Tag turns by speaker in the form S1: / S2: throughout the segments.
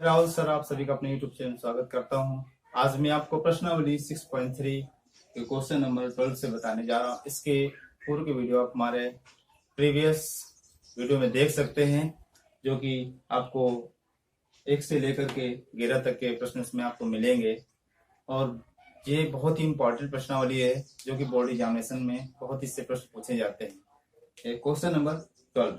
S1: Rahul sir, आप सभी का अपने यूट्यूब चैनल में स्वागत करता हूं। आज मैं आपको प्रश्नावली 6.3 के क्वेश्चन नंबर 12 से बताने जा रहा हूं। इसके पूर्व के वीडियो आप हमारे प्रीवियस वीडियो में देख सकते हैं, जो कि आपको 1 से लेकर के 11 तक के प्रश्न इसमें आपको मिलेंगे। और ये बहुत ही इंपॉर्टेंट प्रश्नावली है, जो कि बोर्ड एग्जामिनेशन में बहुत इससे प्रश्न पूछे जाते हैं। क्वेश्चन नंबर 12,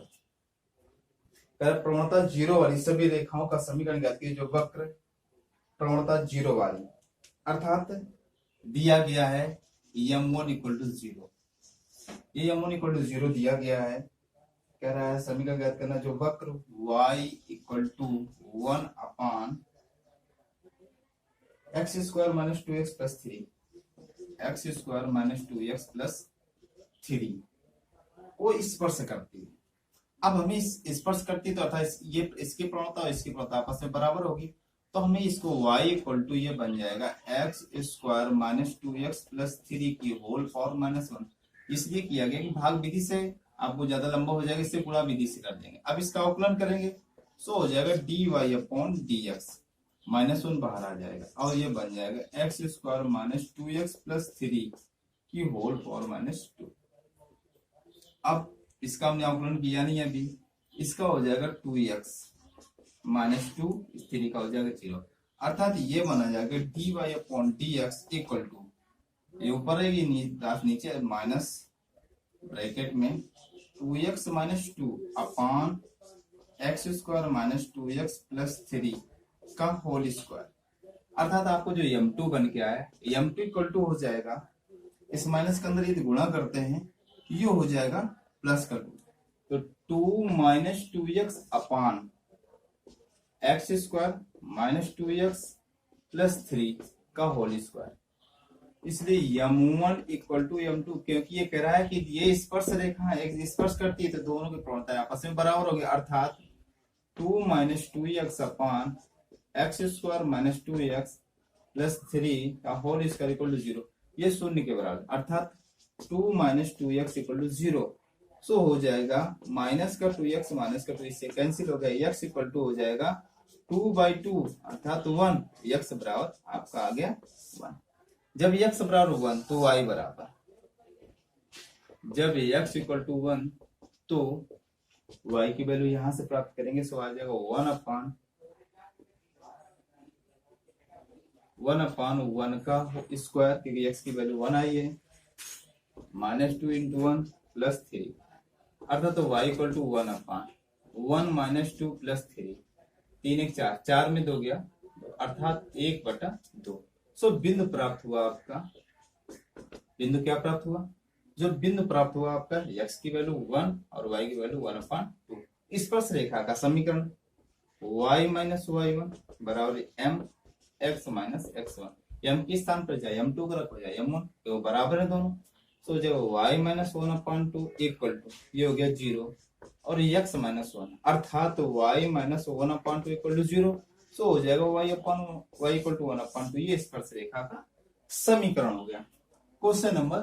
S1: प्रवणता 0 वाली सभी रेखाओं का समीकरण ज्ञात कीजिए जो वक्र प्रवणता 0 वाली, अर्थात दिया गया है m1 इक्वल टू 0। ये m1 इक्वल टू 0 दिया गया है। कह रहा है समीकरण ज्ञात करना जो वक्र y equal to 1 upon x square minus 2x plus 3 X square minus 2x plus 3 को स्पर्श करती है। अब हमें स्पर्श करती तो अर्थात ये इसकी प्रवणता और इसकी प्रवणता आपस में बराबर होगी, तो हमें इसको y इक्वल टू ये बन जाएगा x square minus 2x plus 3 की होल पावर माइनस 1। इसलिए किया गया कि भाग विधि से आपको ज्यादा लंबा हो जाएगा, इससे गुणा विधि से कर देंगे। अब इसका अवकलन करेंगे सो हो जाएगा dy अपॉन dx, माइनस 1 बाहर आ जाएगा और ये बन जाएगा x square minus 2x plus 3 की होल पावर माइनस 2। अब इसका हमने अवकलन किया नहीं अभी, इसका हो जाएगा 2x माइनस 2, 3 का हो जाएगा 0, अर्थात ये बना जाएगा dy upon dx equal to, ये ऊपर रहेगी नीचे माइनस ब्रैकेट में 2x minus 2 upon X square minus 2x plus 3 का होल स्क्वायर। अर्थात आपको जो m2 बन के आया, m2 इक्वल टू हो जाएगा, इस माइनस के अंदर यदि गुणा करते हैं ये हो जाएगा प्लस का 2, तो 2 minus 2x upon x square minus 2x plus 3 का होल स्क्वायर। इसलिए m1 इक्वल टू m2, क्योंकि ये कह रहा है कि ये स्पर्श रेखा है, स्पर्श करती है तो दोनों की प्रवणता आपस में बराबर होगी, अर्थात 2 minus 2x upon x square minus 2x plus 3 का होल स्क्वायर इक्वल टू 0, ये शून्य के बराबर, अर्थात 2 माइनस 2x इक्वल टू 0। सो हो जाएगा माइनस का 2x माइनस का 2 इससे कैंसिल हो गया, x इक्वल टू हो जाएगा 2/2 अर्थात 1, x बराबर आपका आ गया 1। जब x बराबर 1 तो y बराबर, जब x इक्वल टू 1 तो y की वैल्यू यहां से प्राप्त करेंगे, सो आ जाएगा 1 अपान 1 का स्क्वायर, क्योंकि x की वैल्यू 1 आई है, माइनस 2 इंटू 1 प्लस 3, अर्थात तो y equal to 1 upon 1 minus 2 plus 3, 3 1 4, 4 में 2 गया, अर्थात 1/2। सो बिंदु प्राप्त हुआ आपका, बिंदु क्या प्राप्त हुआ, जो बिंदु प्राप्त हुआ आपका x की वैल्यू 1 और y की वैल्यू 1/2। स्पर्श रेखा का समीकरण y माइनस y1 बराबर m x minus x1, m के स्थान पर जाए m2 का रखो जाए m1, तो बराबर है दोनों। तो जब y माइनस 1/2 इक्वल टू ये हो गया 0 और x माइनस 1, अर्थात y माइनस 1/2 इक्वल टू 0। सो हो जाएगा y इक्वल टू 1/2, ये स्पर्श रेखा का समीकरण हो गया। क्वेश्चन नंबर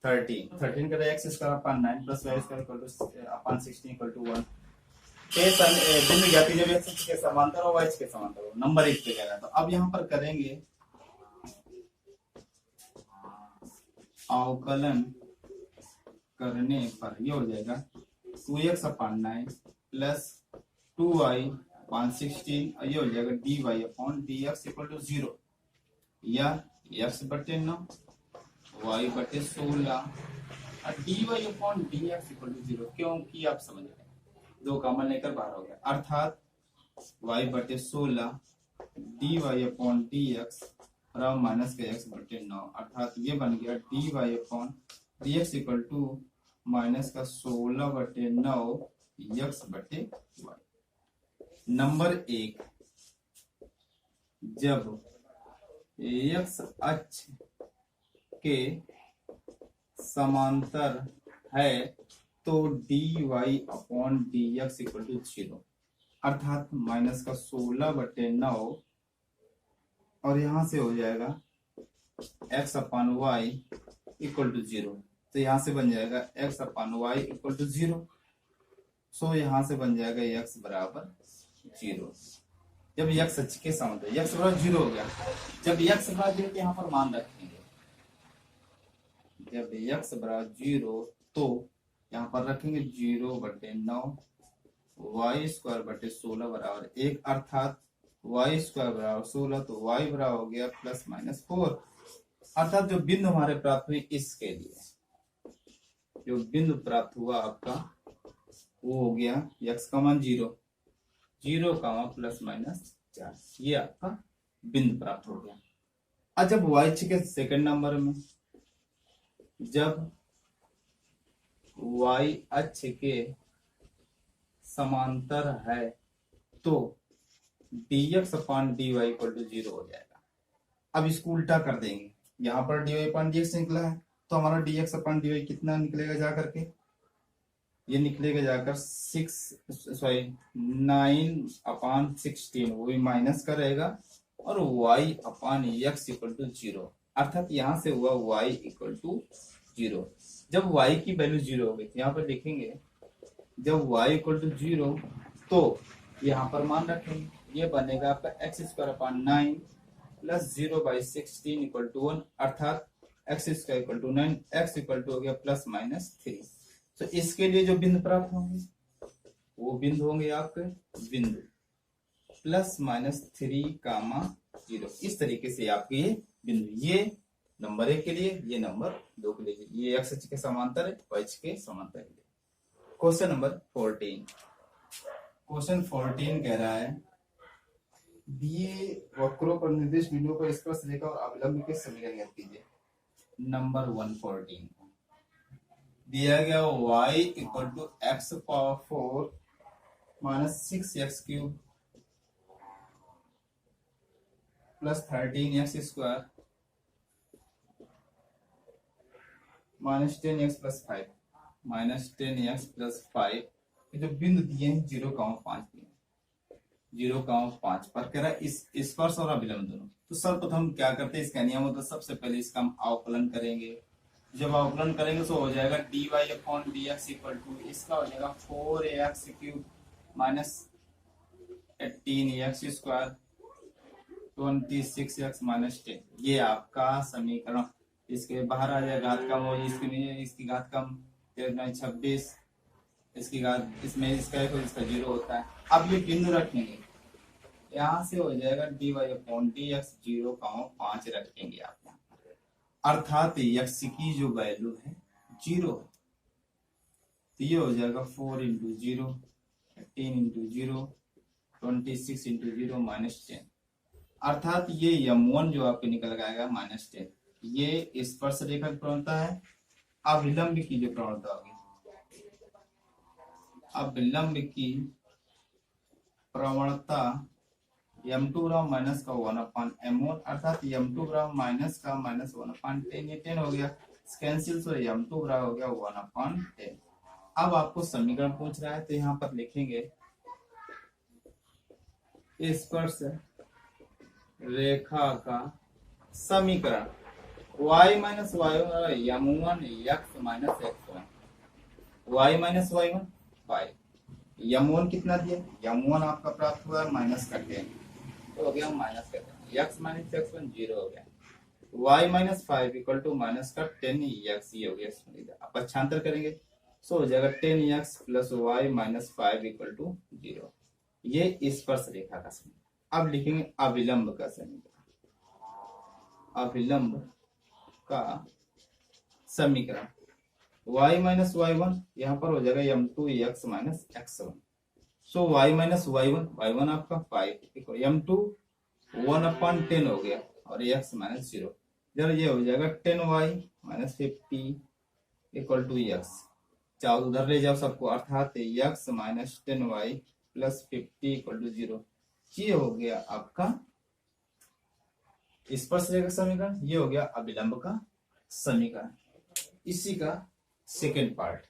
S1: 13 का x square upon 9 plus y square equal to upon 16 equal to 1 बिंदु ज्ञात कीजिए जब x के समांतर हो y के समांतर हो, नंबर 1 पे कह रहा है। तो अब यहाँ पर करेंगे अवकलन करने पर ये हो जाएगा 2x अपान 9 प्लस 2y अपान 16, और ये हो जाएगा dy upon dx equal to 0, या x/9 y/16 और dy upon dx equal to 0, क्योंकि आप समझ रहे हैं 2 कॉमन लेकर बाहर हो गया, अर्थात y/16 dy अपॉन dx और माइनस का x/9, अर्थात ये बन गया dy upon dx equal to minus का 16/9 x/y। नंबर 1, जब x अक्ष के समांतर है तो dy upon dx equal to 0, अर्थात माइनस का 16/9 और यहां से हो जाएगा x upon y equal to 0, तो यहां से बन जाएगा x upon y equal to 0। So यहां से बन जाएगा x बराबर 0। जब x अक्ष के समांतर x बराबर 0 हो गया, जब x बराबर 0 यहाँ पर मान रखेंगे, जब x बराबर 0 तो यहाँ पर रखेंगे 0/9 y स्क्वायर बटे 16 बराबर 1, अर्थात y स्क्वायर बराबर 16, तो y बराबर हो गया ±4। अर्थात जो बिंदु हमारे प्राप्त हुए इसके लिए, जो बिंदु प्राप्त हुआ आपका वो हो गया x का मान 0, 0 ±4, ये आपका बिंदु प्राप्त हो गया। अब जब y अक्ष के सेकंड नंबर में, जब y अक्ष के समांतर है तो dx/dy = 0 हो जाएगा। अब इसको उल्टा कर देंगे, यहाँ पर dy/dx निकला है तो हमारा dx/dy कितना निकलेगा जाकर के, ये निकलेगा जाकर 9/16, वो भी माइनस का रहेगा, और y/x = 0, अर्थात यहां से हुआ y = 0। जब y की वैल्यू 0 हो गई, यहाँ पर लिखेंगे जब y = 0 तो यहाँ पर मान रखेंगे, ये बनेगा आपका x² 9 + 0/16 = 1, अर्थात x² = 9, x हो गया ±3। तो इसके लिए जो बिंदु प्राप्त होंगे वो बिंदु होंगे आपके बिंदु ±3, 0। इस तरीके से आपके ये बिंदु, ये नंबर 1 के लिए, ये नंबर 2 के लिए, ये x अक्ष के समांतर है, y अक्ष के समांतर है। क्वेश्चन नंबर 14, क्वेश्चन 14 कह रहा है दिए वक्रों पर निर्दिष्ट बिंदुओं पर स्पर्श रेखा और अवलंब के समीकरण ज्ञात कीजिए। नंबर 114 दिया गया y = x⁴ -6x³ + 13x² -10x + 5 -10x + 5, जो बिंदु दिए हैं 0,5 दिए, 0,5 पर कह रहा है इस स्पर्श और अभिलंब दोनों। तो सर्वप्रथम क्या करते हैं, इसका नियम होता है सबसे पहले इसका हम अवकलन करेंगे। जब अवकलन करेंगे तो हो जाएगा dy/dx = इसका हो जाएगा 4ax³ -18x² 26x - 10, ये आपका समीकरण। इसके बाहर आ जाए घात कम हो, इसकी घात कम 26, इसकी घात इसमें इसका है तो इसका 0 होता है। अब ये बिंदु रखेंगे, यहाँ से हो जाएगा dy/dx 0,5 रखेंगे आप यहाँ, अर्थात x की जो वैल्यू है 0 है, तो ये हो जाएगा 4 × 0 18 × 0 26 × 0 -10, अर्थात ये m1 जो आपके निकल आएगा -10। ये स्पर्श रेखा की प्रवणता है। अभिलंब की जो प्रवणता होगी, अभिलंब की प्रवणता m2 माइनस का 1/m1, अर्थात m2 माइनस का -1/10, ये 10 हो गया, कैंसिल, तो m2 हो गया 1/10। अब आपको समीकरण पूछ रहा है तो यहाँ पर लिखेंगे स्पर्श रेखा का समीकरण y - y1 m1 x - x1, y - y1 5, m1 कितना दिया, m1 आपका प्राप्त हुआ माइनस का 10, तो हो गया माइनस का 10, x - x1 0 हो गया, y - 5 = माइनस का 10x, ये हो गया। आप पक्षांतर करेंगे सो हो जाएगा 10x + y - 5 = 0, ये स्पर्श रेखा का समीकरण। अब लिखेंगे अभिलंब का समीकरण, अभिलंब का समीकरण y - y1 यहाँ पर हो जाएगा m2x - x1, सो y - y1 आपका 5, m2 1/10 हो गया, और x - 0, जब ये हो जाएगा 10y - 50 = x, चाहो उधर ले जाओ सबको, अर्थात x - 10y + 50 = 0, ये हो गया आपका स्पर्श रेखा समीकरण, ये हो गया अभिलंब का समीकरण। इसी का सेकंड पार्ट,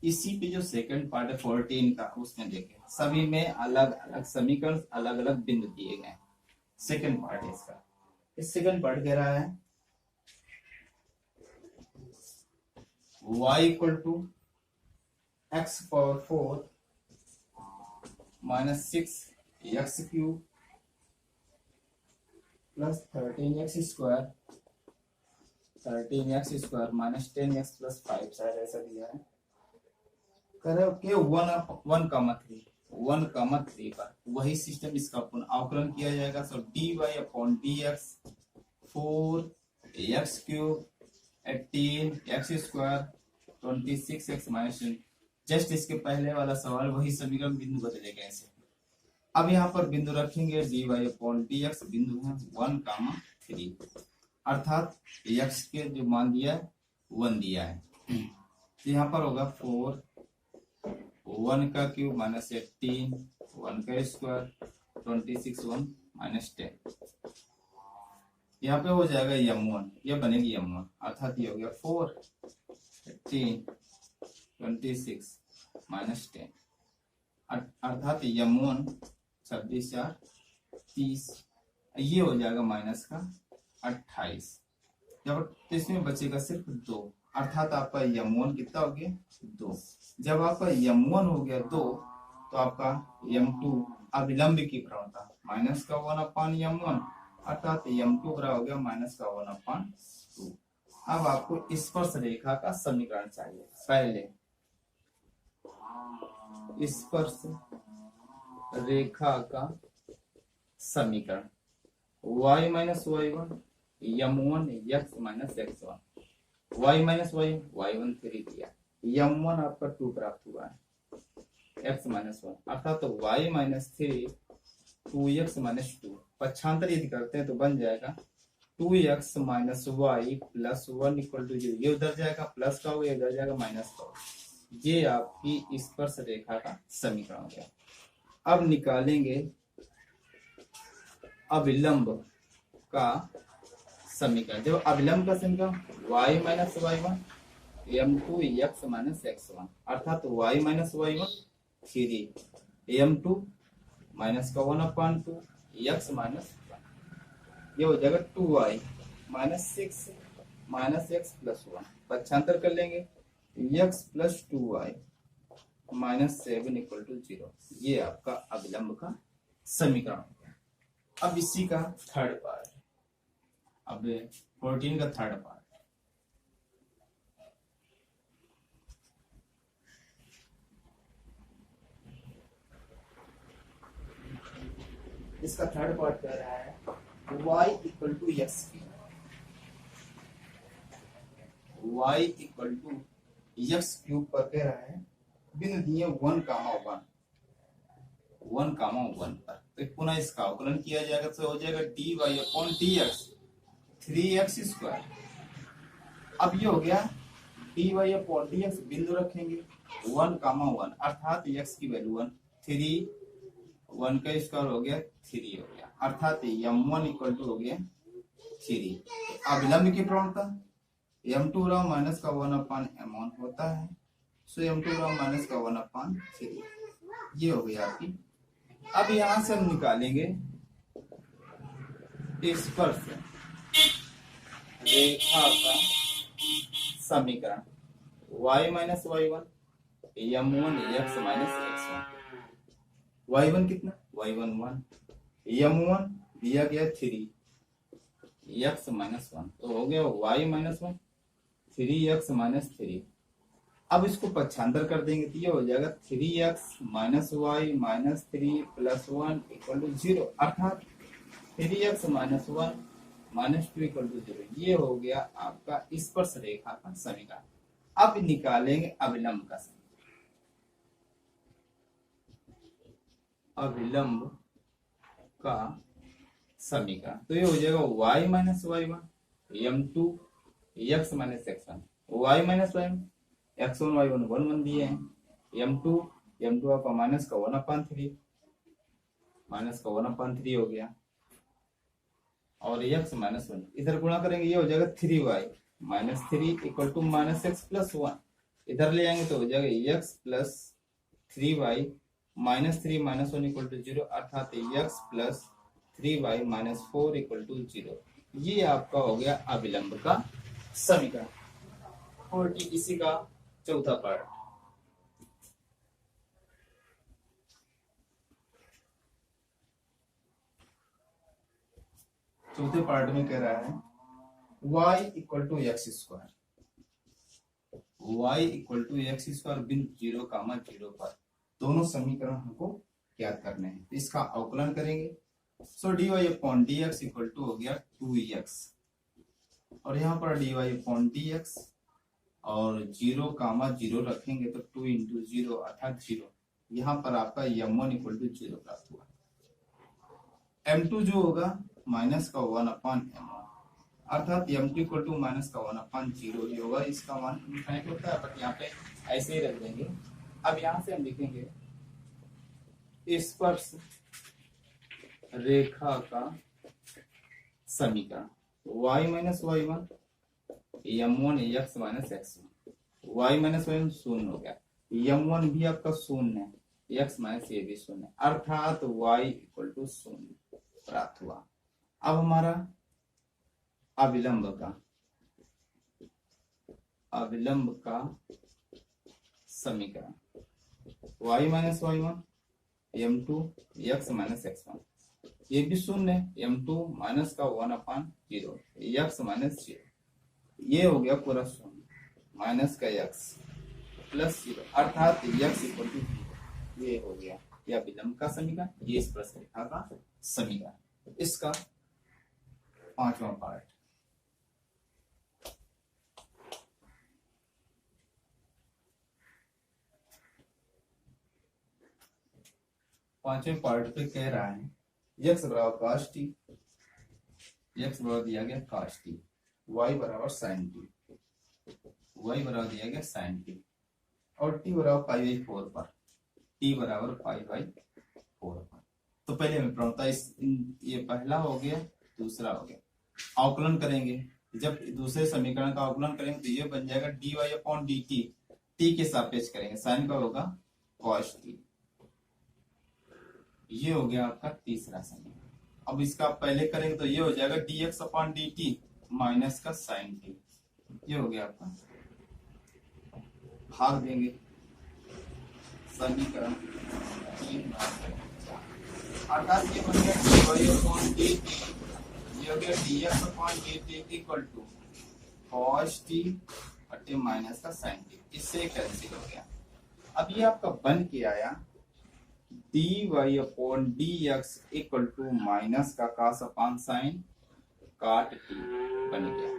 S1: इसी पे जो सेकंड पार्ट है 14 का, उसमें देखें सभी में अलग अलग समीकरण, अलग अलग बिंदु दिए गए। सेकंड पार्ट है इसका। इस सेकंड पार्ट कह रहा है y = x⁴ - 6 x cube plus 13x square minus 10x plus 5 शायद ऐसा दिया है। करे के 1,3 पर वही सिस्टम इसका पुनः अवकलन किया जाएगा। सो dy upon dx 4x³ 18x² 26x minus 10। Just इसके पहले वाला सवाल वही समीकरण बिंदु बदलेगा ऐसे। अब यहाँ पर बिंदु रखेंगे dy अपॉन dx बिंदु है 1,3 अर्थात x के जो मान दिया है 1 दिया है। तो यहाँ पर होगा 4 1 का क्यूब माइनस 18 1 का स्क्वायर 26 1 माइनस 10। यहाँ पे हो जाएगा m1, ये बनेगी m1 अर्थात ये हो गया 4 18 26 माइनस 10 अर्थात m1 26 4 30, ये हो जाएगा माइनस का 28। जब तो इसमें बचेगा सिर्फ 2 अर्थात आपका m1 कितना हो गया 2। जब आपका m1 हो गया 2 तो आपका m2 अभिलंब की प्रवणता माइनस का 1/m1 अर्थात m2 बराबर हो गया माइनस का 1/2। अब आपको स्पर्श रेखा का समीकरण चाहिए। पहले स्पर्श रेखा का समीकरण y minus y1 m1 x minus x1 y minus y1 3 दिया m1 आपका 2 प्राप्त हुआ है x माइनस 1 अर्थात तो y माइनस 3 2x माइनस 2 पक्षांतर यदि करते हैं तो बन जाएगा 2x minus y plus 1 equal to 0। ये उधर जाएगा प्लस का होगा, इधर जाएगा माइनस का होगा। ये आपकी स्पर्श रेखा का समीकरण हो गया। अब निकालेंगे अभिलंब का समीकरण। जब अभिलंब का समीकरण y minus y1 m2 x minus x1 अर्थात y minus y1 3 m2 minus का 1/2 x माइनस 1 ये हो जाएगा 2y minus 6 minus x plus 1 पक्षांतर कर लेंगे x plus 2y minus 7 equal to 0। ये आपका अभिलंब का समीकरण हो गया। अब इसी का थर्ड पार्ट, अब 14 का थर्ड पार्ट। इसका थर्ड पार्ट कह रहा है y equal to X cube पर कह रहा है बिंदु दिए 1,1 पर। तो पुनः इसका अवकलन किया जाएगा तो हो जाएगा dy अपॉन dx 3x²। अब ये हो गया dy अपॉन dx बिंदु रखेंगे 1,1 अर्थात x की वैल्यू 1 3 1 का स्क्वायर हो गया 3 हो गया अर्थात m1 इक्वल टू हो गया 3। अभिलंब की प्रवणता m2 बराबर माइनस का 1/m1 होता है। सो m2 बराबर माइनस का 1/3 ये हो गया आपकी। अब यहां से हम निकालेंगे स्पर्श रेखा का समीकरण y minus y1 m1 x minus x1। y1 कितना y1 1 m1 दिया गया 3 x माइनस 1 तो हो गया y माइनस 1 3x माइनस 3। अब इसको पक्षांतर कर देंगे तो ये हो जाएगा 3x minus y minus 3 plus 1 equal to 0 अर्थात 3x minus 1 minus 2 equal to 0। ये हो गया आपका स्पर्श रेखा का समीकरण। अब निकालेंगे अभिलंब का समीकरण। अभिलंब का समीकरण तो ये हो जाएगा y minus y1 m2 x minus x1 y minus y1 x1 y1 1 दिए हैं m2 आपका माइनस का 1/3 हो गया और x माइनस 1 इधर गुणा करेंगे ये हो जाएगा 3y minus 3 equal to minus x plus 1 इधर ले आएंगे तो हो जाएगा x plus 3y minus 3 minus 1 equal to 0 अर्थात x plus 3y minus 4 equal to 0। ये आपका हो गया अभिलंब का समीकरण। और इसी का चौथा पार्ट। चौथे पार्ट में कह रहा है y equal to x square, y equal to x square बिंदु 0, 0 पर दोनों समीकरण हमको ज्ञात करने हैं। तो इसका अवकलन करेंगे। So dy upon dx equal to हो गया 2x, और यहाँ पर dy अपॉन dx और 0, 0 रखेंगे तो 2 इंटू 0 अर्थात 0। यहाँ पर आपका m1 इक्वल टू 0 प्राप्त हुआ। m2 जो होगा माइनस का 1 अपॉन m1, अर्थात m2 इक्वल टू माइनस का 1 अपॉन 0 ही होगा। इसका मान इनफाइनाइट होता है, बट यहाँ पे ऐसे ही रख देंगे। अब यहाँ से हम लिखेंगे स्पर्श रेखा का समीकरण y minus y1 m1 x minus x1, y minus y1 शून्य हो गया, m1 भी आपका शून्य है, x माइनस ये भी शून्य, अर्थात y इक्वल टू शून्य प्राप्त हुआ। अब हमारा अविलंब का समीकरण y minus y1 m2 x minus x1, ये भी शून्य है, m2 माइनस का 1 अपॉन 0 x माइनस 0, ये हो गया पूरा शून्य, माइनस का x प्लस 0 अर्थात x इक्वल टू 0। ये हो गया यह विलंब का समीकरण, ये स्पर्श रेखा का समीकरण। इसका पांचवा पार्ट पांचवें पार्ट पे कह रहा है x बराबर cos t, x बराबर दिया गया cos t, y बराबर sin t, y बराबर दिया गया sin t, और t बराबर पाई बाई 4 पर, t बराबर पाई बाई 4 पर। तो पहले हमें प्रवणता ये पहला हो गया, दूसरा हो गया। अवकलन करेंगे, जब दूसरे समीकरण का अवकलन करेंगे तो ये बन जाएगा dy अपॉन dt, t के सापेक्ष करेंगे, साइन का होगा cos t। ये हो गया आपका तीसरा समीकरण। अब इसका पहले करेंगे तो ये हो जाएगा dx अपॉन dt माइनस का sin t, ये हो गया आपका। भाग देंगे समीकरण, अर्थात ये बन गया dy अपॉन dt, ये हो गया dx upon dt equal to cos t बटे माइनस का sin t, इससे कैंसिल हो गया। अब ये आपका बन के आया dy upon dx equal to minus का cos upon sin cot t बन गया।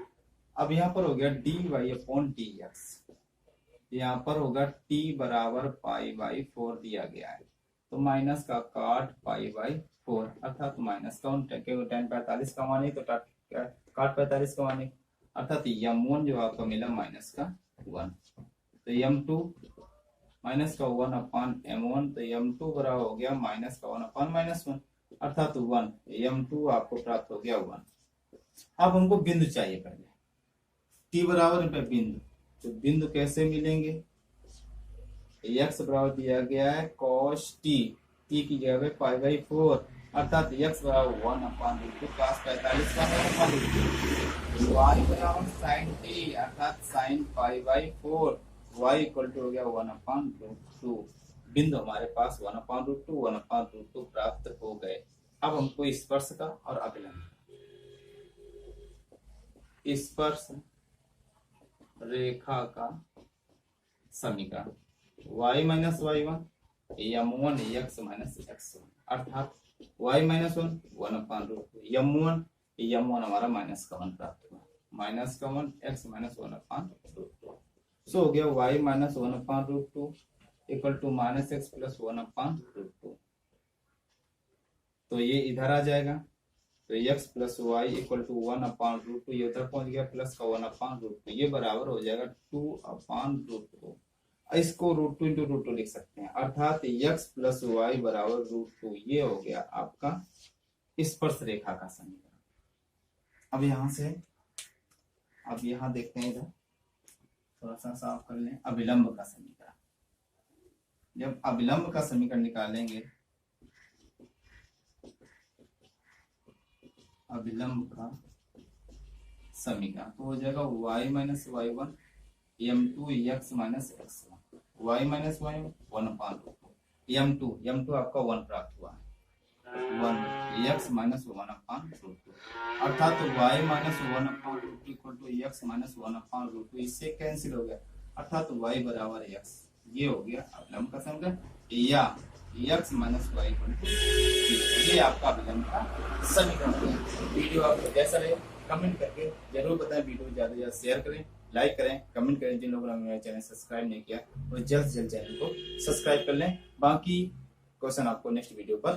S1: अब यहाँ पर हो गया dy अपॉन dx, यहाँ पर होगा t बराबर पाई बाई 4 दिया गया है, तो माइनस का काट पाई बाई 4 अर्थात माइनस का tan 45 का मान है, तो काट 45 का मान है, अर्थात m1 जो आपका मिला माइनस का 1, तो m2 माइनस का 1 अपॉन m1, तो m2 बराबर हो गया माइनस का 1 अपॉन माइनस 1 अर्थात 1, m2 आपको प्राप्त हो गया 1। अब हमको बिंदु चाहिए पहले, t बराबर पे बिंदु, तो बिंदु कैसे मिलेंगे? x बराबर दिया गया है cos t, t की जगह पे पाई बाई 4 अर्थात x बराबर 1 अपॉन रूट 2 cos 45 का अपॉन रूट 2, y बराबर sin t अर्थात sin pi by 4, y equal to हो गया 1 अपॉन रूट 2। बिंदु हमारे पास 1 अपॉन रूट 2, 1 अपॉन रूट 2 प्राप्त हो गए। अब हमको स्पर्श का और अभिलंब, स्पर्श रेखा का समीकरण y minus y1 m1 x minus x1 अर्थात y minus 1 1 upon root 2 m1 हमारा माइनस का 1 प्राप्त हुआ, माइनस का 1 x minus 1 upon root 2। So हो गया y minus 1 upon root 2 equal to minus x plus 1 upon root 2, तो ये इधर आ जाएगा, तो x plus y equal to 1 upon root 2, ये उधर पहुंच गया प्लस का 1 अपॉन रूट 2, ये बराबर हो जाएगा 2 अपॉन रूट 2। इसको रूट 2 इंटू रूट 2 लिख सकते हैं, अर्थात x प्लस वाई बराबर रूट 2, ये हो गया आपका स्पर्श रेखा का समीकरण। अब यहां से अब यहां देखते हैं, इधर थोड़ा सा साफ कर लें, अभिलंब का समीकरण। जब अभिलंब का समीकरण निकालेंगे, अभिलंब का समीकरण तो हो जाएगा y minus y1 m2 x minus x1, y minus y1 1 upon m2 आपका 1 प्राप्त हुआ है, 1 x माइनस 1/√2 अर्थात y minus 1/√2 equal to x minus 1/√2 इससे कैंसिल हो गया अर्थात y बराबर x ये हो गया अभिलंब का समीकरण या x minus y equal to ये आपका अभिलंब का समीकरण है। वीडियो आपको कैसा लगे कमेंट करके जरूर बताएं। वीडियो ज्यादा से ज्यादा शेयर करें, लाइक करें, कमेंट करें। जिन लोगों ने मेरा चैनल सब्सक्राइब नहीं किया वो जल्द से जल्द चैनल को सब्सक्राइब कर लें। बाकी क्वेश्चन आपको नेक्स्ट वीडियो पर